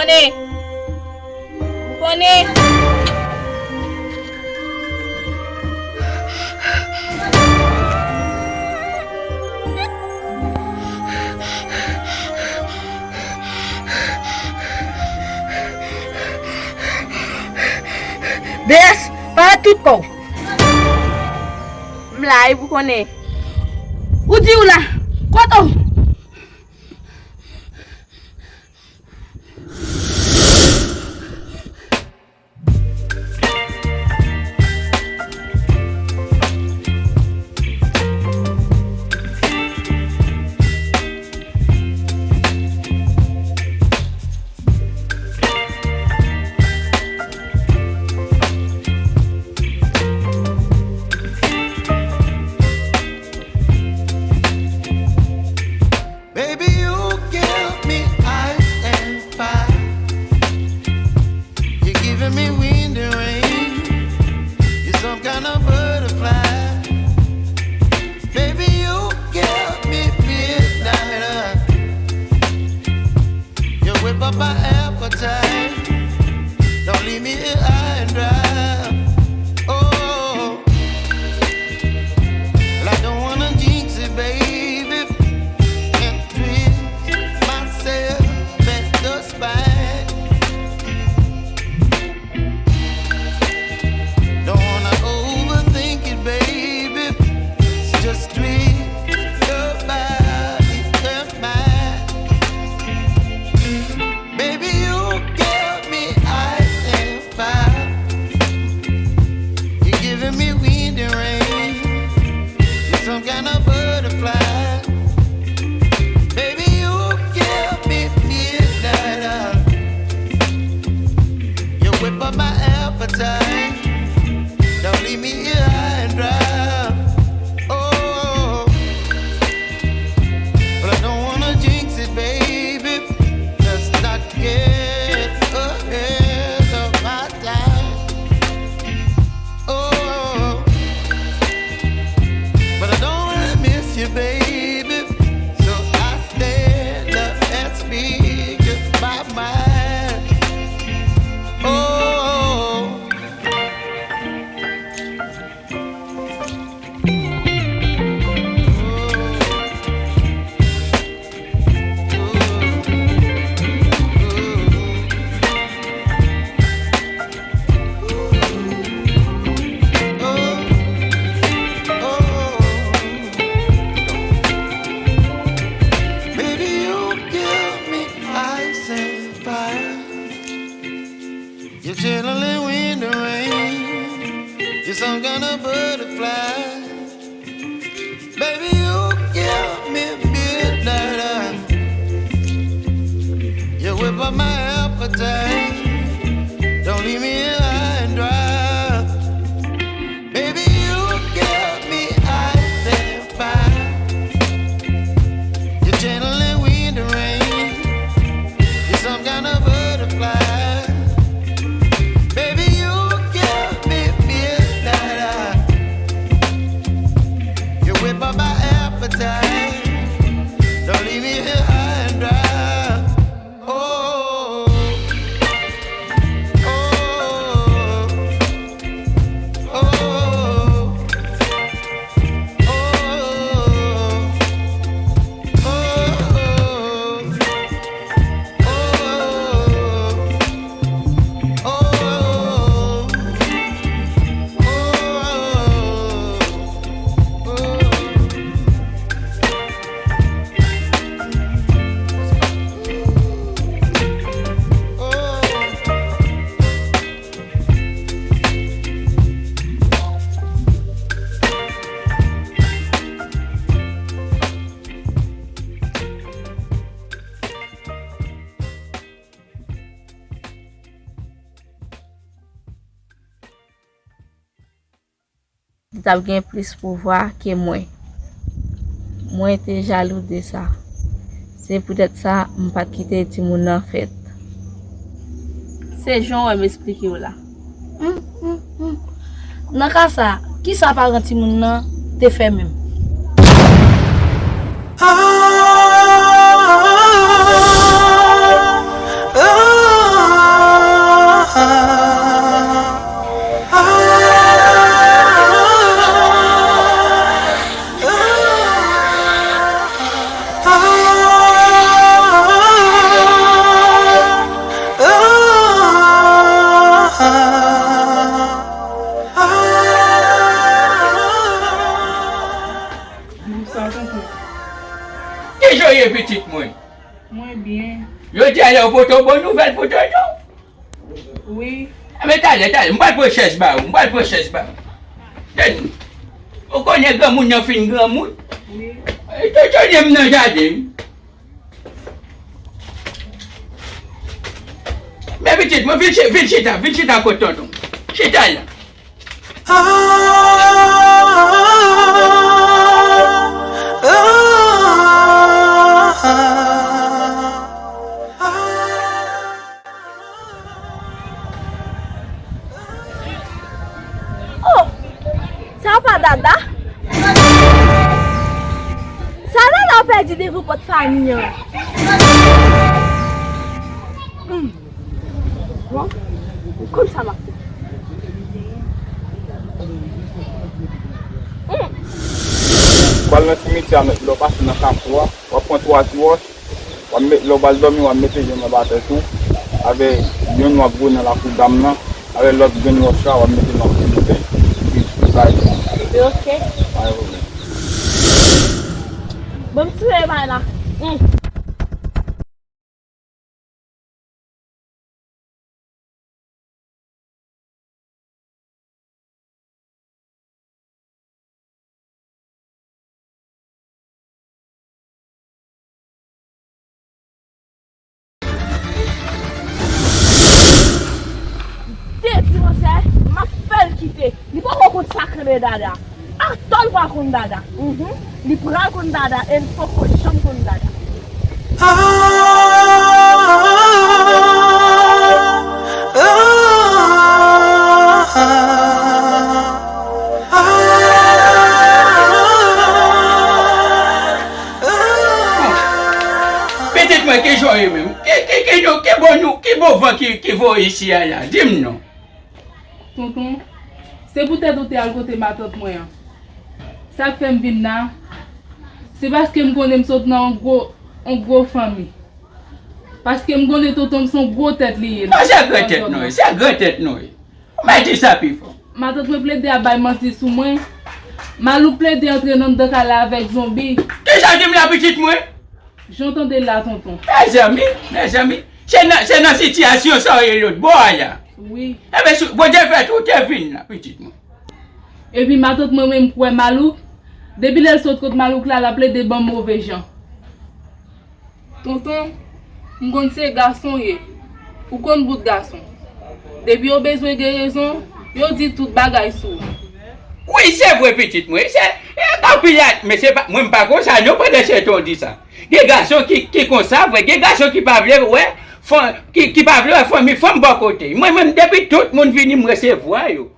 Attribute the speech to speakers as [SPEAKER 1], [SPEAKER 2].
[SPEAKER 1] Boukannen.
[SPEAKER 2] Deyès, pas tout ko.
[SPEAKER 1] M'la Boukannen.
[SPEAKER 2] Où dit ou là? Quoi
[SPEAKER 1] T'as bien plus pouvoir que moi. Moi t'es jaloux de ça. C'est peut-être ça m'pas quitter ti moun en fait. C'est Jean va m'expliquer là.
[SPEAKER 2] Dans cas ça, qui ça pas renti moun nan te fait même.
[SPEAKER 3] Oh
[SPEAKER 2] tonton.
[SPEAKER 3] Qui joye petite moi?
[SPEAKER 2] Moi bien.
[SPEAKER 3] Yo dis aller pour ton bonne nouvelle pour toi.
[SPEAKER 2] Oui.
[SPEAKER 3] Mais t'allez, m'pas pour chaise ba, m'pas pour chaise ba. On connaît grand moun nan fin grand moun.
[SPEAKER 2] Oui.
[SPEAKER 3] Et toi tu n'aimes nan jardin. Mais petite moi vite chita côté tonton. Chita là.
[SPEAKER 4] Oh, ça va dada? Ça n'a pas perdu de vous pour votre famille. Bon, comme ça va.
[SPEAKER 5] Kwa nan cimetière met lo passe dans camp wa prend 3 jours wa mettre lo bal dormi wa mettre je me battre tout avec yon wa bon dans la cour dame là avec l'autre ben wa cha wa mettre dans cimetière puis
[SPEAKER 4] OK. Bon tu es là. Il faut qu'on compte sacré dada. Attends pas qu'on dada. Il prend qu'on dada et il faut qu'on chante qu'on dada.
[SPEAKER 3] Petite moi qui joye même. Qui bon vent qui va ici là. Dis-moi non.
[SPEAKER 2] Tonton, c'est peut-être où tu es à côté de ma tante moi. Ça fait me venir là. C'est parce que je connais maintenant en gros famille. Parce que je connais tonton son gros tête lié.
[SPEAKER 3] C'est grand tête nous, c'est grand tête nous. Mais dis ça plus fort.
[SPEAKER 2] Ma tante me plaide à bailler mentir sur moi. Malou plaide entrer dans le cas avec zombie.
[SPEAKER 3] Qu'est-ce que tu me la petite moi?
[SPEAKER 2] J'entendais là tonton.
[SPEAKER 3] Mes amis, c'est dans la situation ça et l'autre boy.
[SPEAKER 2] Oui.
[SPEAKER 3] Eh bien, bon Dieu fait tout est fini là, petite moi.
[SPEAKER 2] Et puis ma tante moi-même pour Malou. Depuis elle saute contre Malou là, elle a plaidé des bons mauvais gens. Tonton, je connais ces garçons ou qu'on bout de garçon. Depuis on besoin de guérison, yo dit tout bagaille sur.
[SPEAKER 3] Oui, c'est vrai petite moi, c'est mais c'est pas moi pas comme ça, non pas de cette on dit ça. Des garçons qui comme ça, des garçons qui pas veulent ouais, qui pas veulent famille femme bon côté. Moi même depuis tout le monde vient me recevoir yo.